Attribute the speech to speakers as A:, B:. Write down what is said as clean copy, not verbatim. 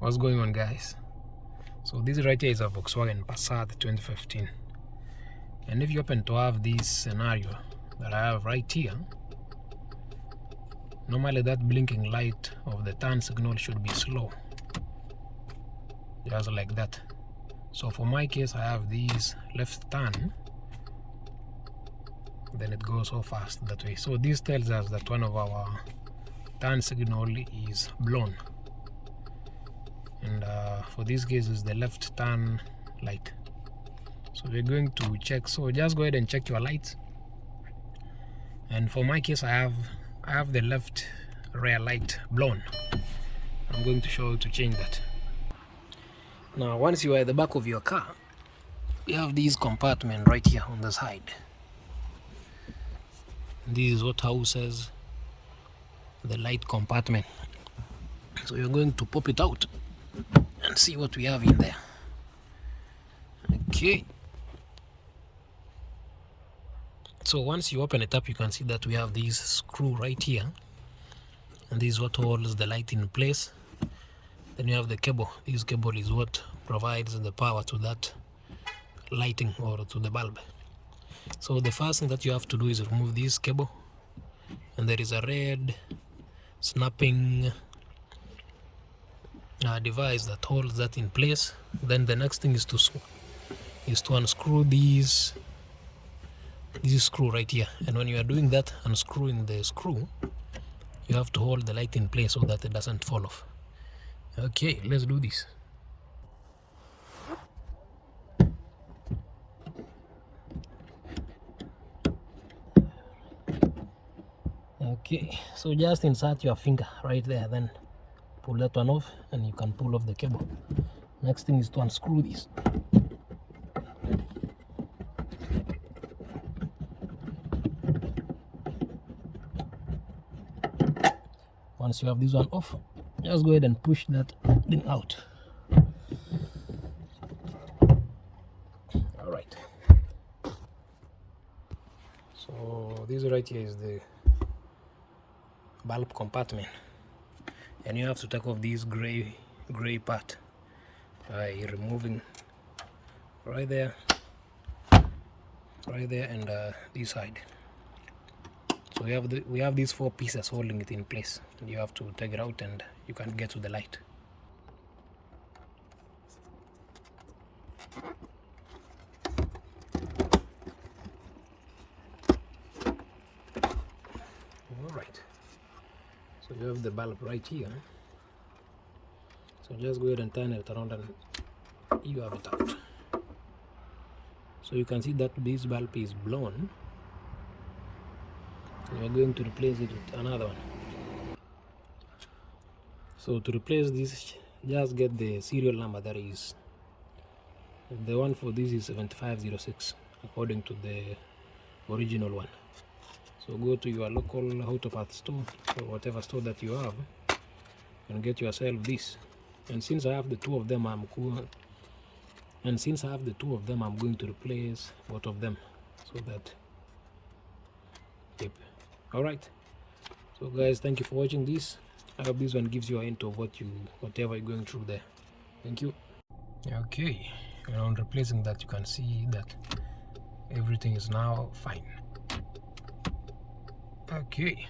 A: What's going on, guys? So this right here is a Volkswagen Passat 2015, and if you happen to have this scenario that I have right here, normally that blinking light of the turn signal should be slow, just like that. So for my case, I have this left turn, then it goes so fast that way. So this tells us that one of our turn signal is blown, and for this case is the left turn light. So we're going to check. So just go ahead and check your lights, and for my case I have the left rear light blown. I'm going to show you to change that. Now once you are at the back of your car, you have this compartment right here on the side. This is what houses the light compartment. So you're going to pop it out and see what we have in there. Okay, so once you open it up, you can see that we have this screw right here, and this is what holds the light in place. Then you have the cable. This cable is what provides the power to that lighting or to the bulb. So the first thing that you have to do is remove this cable, and there is a red snapping device that holds that in place. Then the next thing is to unscrew this screw right here, and when you are doing that, unscrewing the screw, you have to hold the light in place so that it doesn't fall off. Okay, let's do this. Okay, so just insert your finger right there, then pull that one off, and you can pull off the cable. Next thing is to unscrew this. Once you have this one off, just go ahead and push that thing out. All right, so this right here is the bulb compartment, and you have to take off this gray part by removing right there, and this side. So we have these four pieces holding it in place, and you have to take it out and you can get to the light. Alright, so you have the bulb right here. So just go ahead and turn it around and you have it out. So you can see that this bulb is blown. We are going to replace it with another one. So to replace this, just get the serial number. That is, the one for this is 7506 according to the original one. So go to your local auto parts store or whatever store that you have and get yourself this. And since I have the two of them, I'm going to replace both of them, so that, yep. All right, so guys, thank you for watching this. I hope this one gives you a hint of whatever you're going through there. Thank you. Okay, and on replacing that, you can see that everything is now fine. Okay.